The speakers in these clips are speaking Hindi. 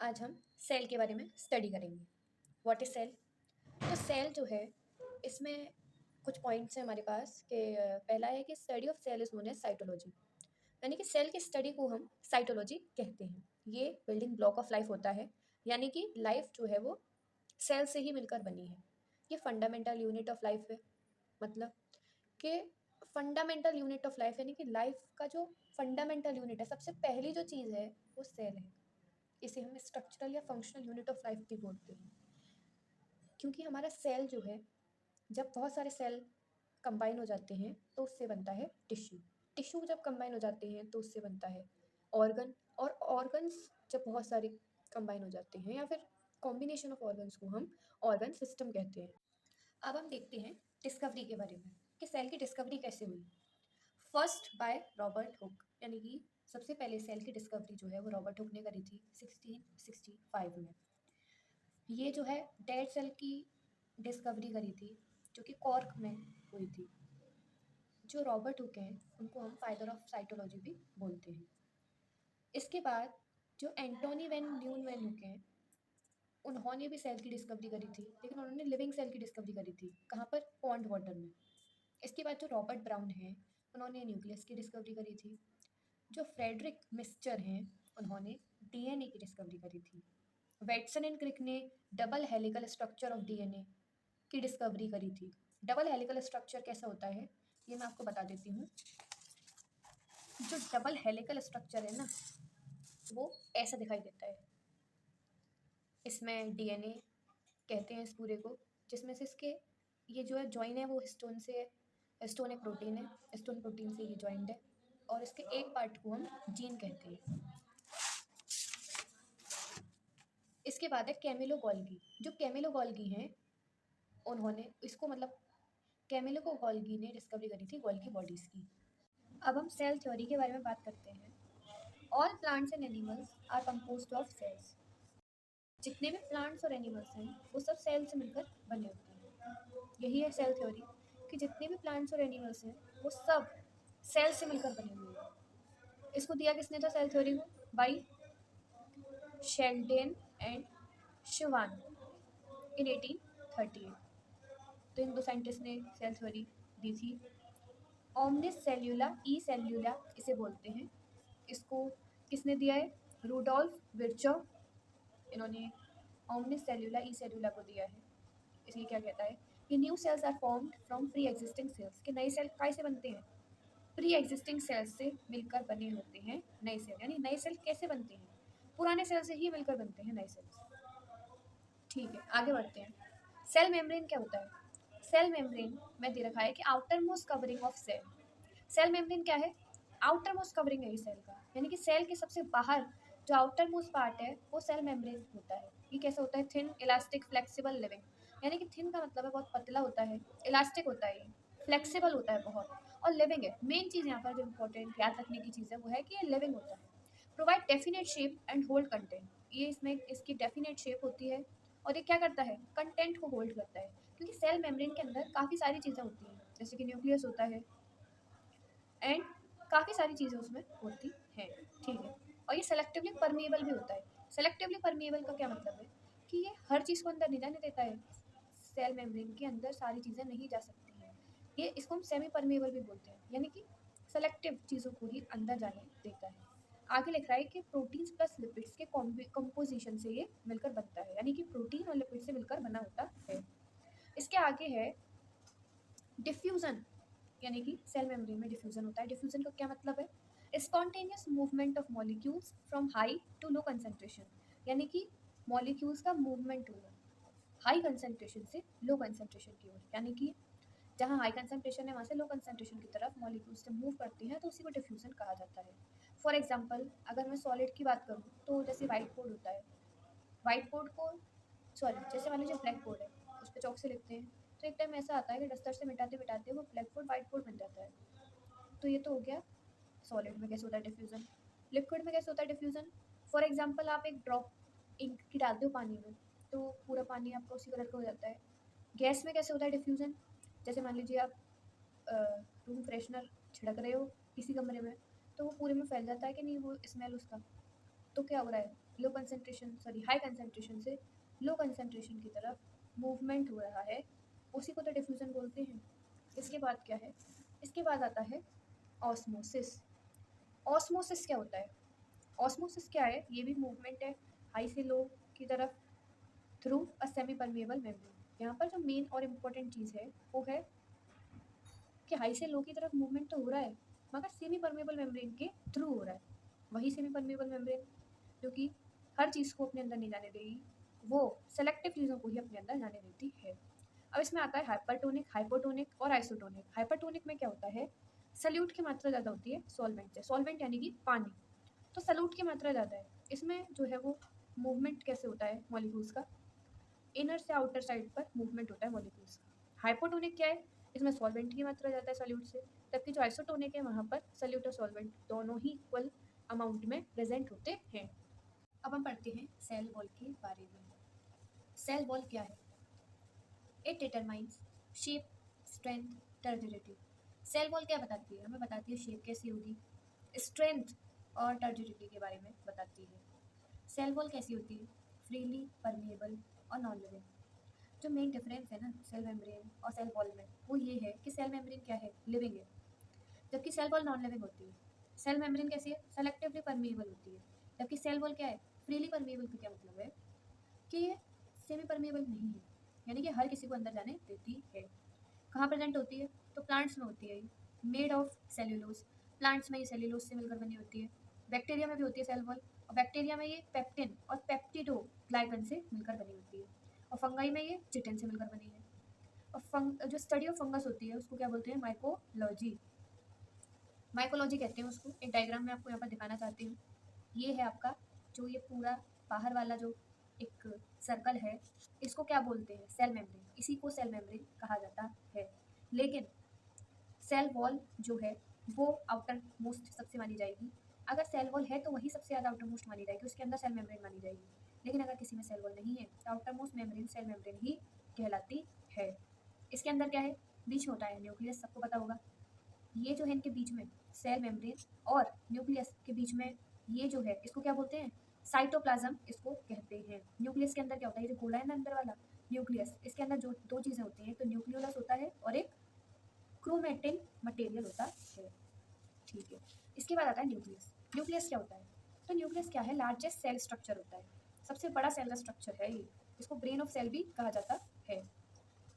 आज हम सेल के बारे में स्टडी करेंगे। What is cell? तो सेल जो है, इसमें कुछ पॉइंट्स हैं हमारे पास कि पहला है कि study of cell is known as cytology, यानी कि सेल की स्टडी को हम साइटोलॉजी कहते हैं। ये बिल्डिंग ब्लॉक ऑफ लाइफ होता है, यानी कि लाइफ जो है वो सेल से ही मिलकर बनी है। ये फंडामेंटल यूनिट ऑफ लाइफ है, मतलब कि फंडामेंटल यूनिट ऑफ लाइफ यानी कि लाइफ का जो फंडामेंटल यूनिट है, सबसे पहली जो चीज़ है वो सेल है। इसे हम स्ट्रक्चरल या फंक्शनल यूनिट ऑफ लाइफ भी बोलते हैं, क्योंकि हमारा सेल जो है, जब बहुत सारे सेल कंबाइन हो जाते हैं तो उससे बनता है टिश्यू। टिश्यू जब कंबाइन हो जाते हैं तो उससे बनता है ऑर्गन, और ऑर्गन्स जब बहुत सारे कंबाइन हो जाते हैं या फिर कॉम्बिनेशन ऑफ ऑर्गन्स को हम ऑर्गन सिस्टम कहते हैं। अब हम देखते हैं डिस्कवरी के बारे में कि सेल की डिस्कवरी कैसे हुई। फर्स्ट बाय रॉबर्ट हुक, यानी कि सबसे पहले सेल की डिस्कवरी जो है वो रॉबर्ट हुक ने करी थी 1665 में। ये जो है डेड सेल की डिस्कवरी करी थी, जो कि कॉर्क में हुई थी। जो रॉबर्ट हुक हैं उनको हम फादर ऑफ साइटोलॉजी भी बोलते हैं। इसके बाद जो एंटोनी वैन ल्यूनवैन हुक हैं, उन्होंने भी सेल की डिस्कवरी करी थी, लेकिन उन्होंने लिविंग सेल की डिस्कवरी करी थी। कहाँ पर? पॉन्ड वाटर में। इसके बाद जो रॉबर्ट ब्राउन हैं, उन्होंने न्यूक्लियस की डिस्कवरी करी थी। जो फ्रेडरिक मिस्टर हैं, उन्होंने डीएनए की डिस्कवरी करी थी। वेटसन एंड क्रिक ने double helical structure of DNA की डिस्कवरी करी थी। डबल हेलिकल स्ट्रक्चर कैसा होता है ये मैं आपको बता देती हूँ। जो डबल हेलिकल स्ट्रक्चर है ना, वो ऐसा दिखाई देता है। इसमें डीएनए कहते हैं इस पूरे को, जिसमें से इसके ये जो है जॉइन है वो हिस्टोन से है। हिस्टोन एक प्रोटीन है, हिस्टोन प्रोटीन से ये जॉइंड है, और इसके एक पार्ट को हम जीन कहते हैं। इसके बाद है कैमिलो गोल्गी। जो कैमिलो गोल्गी हैं, उन्होंने इसको मतलब कैमिलो को गोल्गी ने डिस्कवरी करी थी गोल्गी बॉडीज़ की। अब हम सेल थ्योरी के बारे में बात करते हैं। All plants and animals are composed of cells. जितने भी प्लांट्स और एनिमल्स हैं वो सब सेल से मिलकर बने होते हैं। यही है सेल थ्योरी, कि जितने भी प्लांट्स और एनिमल्स हैं वो सब सेल से मिलकर बने हुए हैं। इसको दिया किसने था सेल थ्योरी को? बाई शेल्डेन एंड शिवान इन 1838। तो इन दो साइंटिस्ट ने सेल थ्योरी दी थी। ओमनिस सेल्यूला ई सेल्यूला इसे बोलते हैं। इसको किसने दिया है? रूडोल्फ विर्चॉ। इन्होंने ओमनिस सेल्यूला ई सेल्यूला को दिया है। इसलिए क्या कहता है कि new cells are formed from pre existing cells, कि नए सेल कैसे बनते हैं? प्री एग्जिस्टिंग सेल्स से मिलकर बने होते हैं नए सेल। यानी नए सेल कैसे बनते हैं? पुराने सेल से ही मिलकर बनते हैं नए सेल्स। ठीक है, आगे बढ़ते हैं। सेल मेम्ब्रेन क्या होता है? सेल मेम्ब्रेन में दे रखा है कि outermost covering of cell. Cell membrane क्या है? आउटर मोस्ट कवरिंग है ये सेल का, यानी कि सेल के सबसे बाहर जो आउटर मोस्ट पार्ट है वो सेल मेम्ब्रेन होता है। ये कैसे होता है? Thin, elastic, flexible, living. यानी कि थिन का मतलब है बहुत पतला होता है, इलास्टिक होता है, फ्लेक्सिबल होता है बहुत, और लिविंग है। मेन चीज़ यहाँ पर जो इंपॉर्टेंट याद रखने की चीज़ है वो है कि ये लिविंग होता है। Provide definite shape and hold content. ये इसमें इसकी डेफिनेट शेप होती है, और ये क्या करता है? कंटेंट को होल्ड करता है, क्योंकि सेल मेम्ब्रेन के अंदर काफ़ी सारी चीज़ें होती हैं, जैसे कि न्यूक्लियस होता है एंड काफ़ी सारी चीज़ें उसमें होती हैं। ठीक है, और ये सेलेक्टिवली परमिएबल भी होता है। सेलेक्टिवली परमिएबल का क्या मतलब है? कि ये हर चीज़ को अंदर नहीं जाने देता है। सेल मेम्ब्रेन के अंदर सारी चीज़ें नहीं जा सकती हैं। ये इसको हम सेमी परमिएबल भी बोलते हैं, यानी कि सेलेक्टिव चीज़ों को ही अंदर जाने देता है। आगे लिख रहा है कि प्रोटीन्स प्लस लिपिड्स के कंपोजिशन से ये मिलकर बनता है, यानी कि प्रोटीन और लिपिड से मिलकर बना होता है। इसके आगे है डिफ्यूज़न, यानी कि सेल मेम्ब्रेन में डिफ्यूज़न होता है। डिफ्यूज़न का क्या मतलब है? Spontaneous movement of molecules from high to low concentration, यानी कि मॉलिक्यूल्स का मूवमेंट होना हाई कंसंट्रेशन से लो कंसंट्रेशन की ओर, यानी कि जहाँ हाई कंसंट्रेशन है वहाँ से लो कंसंट्रेशन की तरफ मॉलिक्यूल्स जब मूव करती हैं तो उसी को डिफ्यूज़न कहा जाता है। फॉर एग्जांपल अगर मैं सॉलिड की बात करूँ तो जैसे वाइट बोर्ड होता है, वाइट बोर्ड को जैसे मान लीजिए ब्लैक बोर्ड है, उस पर चौक से लिखते हैं, तो एक टाइम ऐसा आता है कि डस्टर से मिटाते मिटाते वो ब्लैक बोर्ड वाइट बोर्ड बन जाता है। तो ये तो हो गया सॉलिड में कैसे होता है डिफ्यूज़न। लिक्विड में कैसे होता है डिफ्यूज़न? फॉर एग्जांपल आप एक ड्रॉप इंक की डालते हो पानी में तो पूरा पानी आपका उसी कलर का हो जाता है। गैस में कैसे होता है डिफ्यूज़न? जैसे मान लीजिए आप रूम फ्रेशनर छिड़क रहे हो किसी कमरे में, तो वो पूरे में फैल जाता है कि नहीं वो स्मेल उसका, तो क्या हो रहा है? हाई कंसंट्रेशन से लो कंसंट्रेशन की तरफ मूवमेंट हो रहा है, उसी को तो डिफ्यूज़न बोलते हैं। इसके बाद क्या है, इसके बाद आता है ऑस्मोसिस। ऑस्मोसिस क्या होता है? ऑस्मोसिस क्या है? ये भी मूवमेंट है हाई से लो की तरफ through a semi permeable membrane. यहाँ पर जो मेन और इम्पोर्टेंट चीज़ है वो है कि हाई से लो की तरफ मूवमेंट तो हो रहा है, मगर सेमी परमेबल मेम्ब्रेन के थ्रू हो रहा है। वही सेमी परमेबल मेम्ब्रेन जो कि हर चीज़ को अपने अंदर नहीं जाने देगी, वो सेलेक्टिव चीज़ों को ही अपने अंदर जाने देती है। अब इसमें आता है हाइपरटोनिक, हाइपोटोनिक और आइसोटोनिक। हाइपरटोनिक में क्या होता है, सल्यूट की मात्रा ज़्यादा होती है सॉल्वेंट से, सॉल्वेंट यानी कि पानी, तो सल्यूट की मात्रा ज़्यादा है। इसमें जो है वो मूवमेंट कैसे होता है मॉलिक्यूल्स का, इनर से आउटर साइड पर मूवमेंट होता है मॉलिक्यूल्स का। हाइपोटोनिक क्या है, इसमें सॉल्वेंट की मात्रा ज़्यादा है सॉल्यूट से, जबकि जो आइसोटोनिक है वहाँ पर सॉल्यूट और सॉल्वेंट दोनों ही इक्वल अमाउंट में प्रेजेंट होते हैं। अब हम पढ़ते हैं सेल वॉल के बारे में। सेल वॉल क्या है? It determines shape, strength, turgidity. Cell wall क्या बताती है? हमें बताती है शेप कैसी होगी, स्ट्रेंथ और टर्जिडिटी के बारे में बताती है। सेल वॉल कैसी होती है? फ्रीली परमेएबल और नॉन लिविंग। जो मेन डिफरेंस है ना सेल मेम्ब्रेन और सेल वॉल में, वो ये है कि सेल मेम्ब्रेन क्या है, लिविंग है, जबकि सेल वॉल नॉन लिविंग होती है। सेल मेम्ब्रेन कैसी है, सेलेक्टिवली परमेएबल होती है, जबकि सेल वॉल क्या है, फ्रीली परमेएबल। का क्या मतलब है कि ये सेमी परमेएबल नहीं है, यानी कि हर किसी को अंदर जाने देती है। कहाँ प्रेजेंट होती है? तो प्लांट्स में होती है। मेड ऑफ सेल्यूलोज, प्लांट्स में ये सेल्यूलोज से मिलकर बनी होती है। बैक्टीरिया में भी होती है सेल वॉल, और बैक्टीरिया में ये पेप्टिन और पेप्टिडोग्लाइकन से मिलकर बनी होती है, और फंगाई में ये चिटिन से मिलकर बनी है। और जो स्टडी ऑफ फंगस होती है उसको क्या बोलते हैं, माइकोलॉजी। माइकोलॉजी कहते हैं उसको। एक डायग्राम में आपको यहाँ पर दिखाना चाहती हूँ। ये है आपका जो ये पूरा बाहर वाला जो एक सर्कल है, इसको क्या बोलते हैं, सेल मेम्ब्रेन। इसी को सेल मेम्ब्रेन कहा जाता है। लेकिन सेल वॉल जो है वो आउटर मोस्ट सबसे मानी जाएगी। अगर सेल वॉल है तो वही सबसे ज़्यादा आउटर मोस्ट मानी जाएगी, उसके अंदर सेल मेम्ब्रेन मानी जाएगी। लेकिन अगर किसी में सेल वॉल नहीं है तो outermost membrane cell membrane ही कहलाती है। इसके अंदर क्या है, बीच में होता है न्यूक्लियस, सबको पता होगा। ये जो है इनके बीच में सेल मेम्ब्रेन और न्यूक्लियस के बीच में ये जो है इसको क्या बोलते हैं, साइटोप्लाज्म इसको कहते हैं। न्यूक्लियस के अंदर क्या होता है, ये जो गोला है ना अंदर वाला न्यूक्लियस, इसके अंदर जो दो चीज़ें होती हैं, तो न्यूक्लियोलस होता है और एक क्रोमेटिन मटेरियल होता है। ठीक है, इसके बाद आता है न्यूक्लियस। न्यूक्लियस क्या होता है? तो न्यूक्लियस क्या है, लार्जेस्ट सेल स्ट्रक्चर होता है, सबसे बड़ा सेल का स्ट्रक्चर है ये। इसको ब्रेन ऑफ सेल भी कहा जाता है।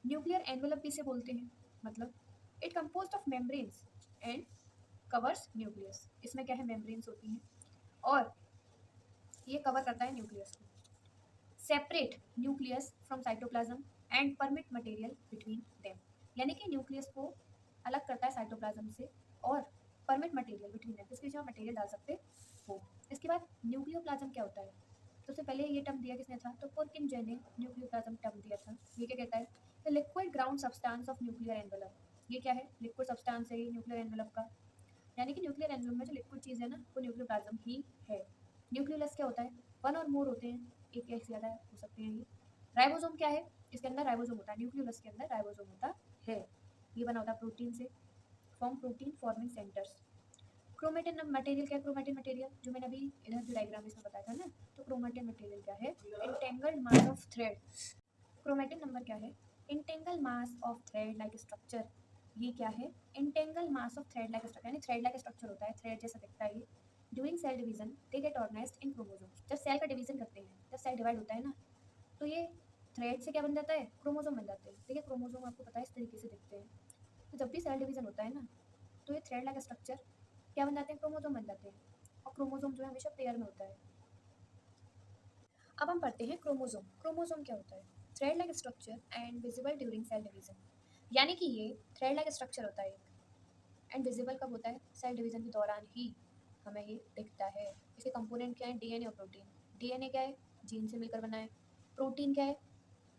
न्यूक्लियर एनवेलप भी इसे बोलते हैं, मतलब it composed of membranes and covers nucleus. इसमें क्या है, मेम्ब्रेन्स होती हैं और ये कवर करता है न्यूक्लियस को। Separate nucleus from cytoplasm and permit material between them, यानी कि न्यूक्लियस को अलग करता है साइटोप्लाज्म से और परमिट मटेरियल बिटवीन देम, इसके बीच में मटेरियल डाल सकते हो। इसके बाद न्यूक्लियोप्लाज्म क्या होता है? तो उससे पहले ये टर्म दिया किसने था, तो पुरकिंजे ने न्यूक्लियोप्लाज्म टर्म दिया था। ये क्या कहता है, the liquid ground substance of nuclear envelope. ये क्या है, लिक्विड सब्सटेंस है ये न्यूक्लियर एनवेलप का, यानी कि न्यूक्लियर एनवेलप में जो लिक्विड चीज़ है ना वो न्यूक्लियोप्लाज्म ही है। न्यूक्लियोलस क्या होता है, वन और मोर होते हैं, एक या एक से ज़्यादा हो सकते हैं ये। राइबोसोम क्या है, इसके अंदर राइबोसोम होता है, न्यूक्लियोलस के अंदर राइबोसोम होता है। ये बना होता है प्रोटीन से, form protein forming centres. Chromatin material क्या है, क्रोमेटिन मटेरियल जो मैंने अभी इधर जो डायग्राम इसमें बताया था ना, तो क्रोमेटिन मटेरियल क्या है, entangled mass of thread. Chromatin number क्या है, entangle mass of thread like structure. ये क्या है, entangle mass of thread like structure, यानी थ्रेड लाइक स्ट्रक्चर होता है, थ्रेड जैसा दिखता है ये। During cell division they get organised in chromosome. जब सेल का डिवीजन करते हैं, जब सेल डिवाइड होता है ना, तो ये थ्रेड से क्या बन जाता है, क्रोमोसोम बन जाते हैं। देखिए क्रोमोसोम आपको पता है इस तरीके से दिखते हैं। तो जब भी सेल डिवीजन होता है ना, तो ये थ्रेड लाइक स्ट्रक्चर क्या बन जाते हैं, क्रोमोसोम बन जाते हैं। और क्रोमोसोम जो है हमेशा पेयर में होता है। अब हम पढ़ते हैं क्रोमोसोम। क्रोमोसोम क्या होता है, thread like structure and visible during cell division, यानी कि ये थ्रेड लाइक स्ट्रक्चर होता है एंड विजिबल कब होता है, सेल डिवीजन के दौरान ही हमें ये दिखता है। इसके कंपोनेंट क्या है, डीएनए और प्रोटीन। डीएनए क्या है, जीन से मिलकर बना है। प्रोटीन क्या है,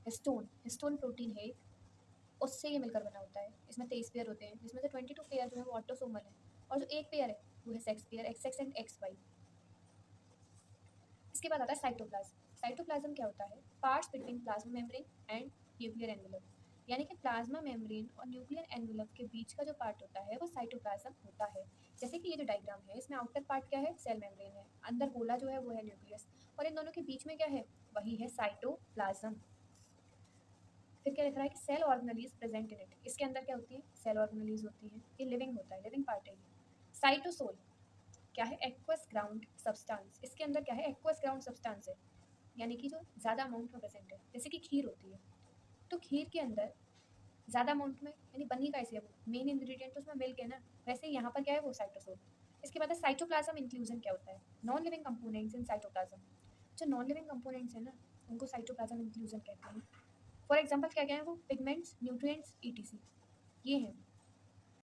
हिस्टोन, हिस्टोन प्रोटीन है एक, उससे ये मिलकर बना होता है। इसमें 23 पेयर होते हैं, जिसमें से 22 पेयर जो है वो ऑटोसोमल है, और जो एक पेयर है वो है sex pair, x x and x y. इसके बाद आता है साइटोप्लाज्म। साइटोप्लाज्म क्या होता है, parts between plasma membrane and nuclear envelope, यानी कि प्लाज्मा मेम्ब्रेन और न्यूक्लियर एनवेलप के बीच का जो पार्ट होता है वो साइटोप्लाज्म होता है। जैसे कि ये जो डायग्राम है इसमें आउटर पार्ट क्या है, सेल मेम्ब्रेन है, अंदर गोला जो है वो है न्यूक्लियस, और इन दोनों के बीच में क्या है, वही है साइटोप्लाज्म। फिर क्या लिख रहा है कि cell organelles present in it, इसके अंदर क्या होती है, सेल ऑर्गेनेलीज होती है, ये लिविंग होता है, लिविंग पार्ट है ये। साइटोसोल क्या है, एक्वस ग्राउंड सब्सटेंस, इसके अंदर क्या है, एक्वस ग्राउंड सब्सटेंस है, यानी कि जो ज़्यादा अमाउंट में प्रेजेंट है, जैसे कि खीर होती है, तो खीर के अंदर ज़्यादा अमाउंट में, यानी बनी का इसलिए वो मेन इंग्रेडिएंट तो उसमें मिल्क है ना, वैसे ही यहाँ पर क्या है वो साइटोसोल। इसके बाद है साइटोप्लाज्म इंक्लूजन, क्या होता है, non living components in cytoplasm, जो नॉन लिविंग कंपोनेंट्स है ना उनको साइटोप्लाज्म इंक्लूजन कहते हैं। फॉर एग्जाम्पल क्या क्या है वो, पिगमेंट्स, न्यूट्रिएंट्स, ईटीसी, ये हैं।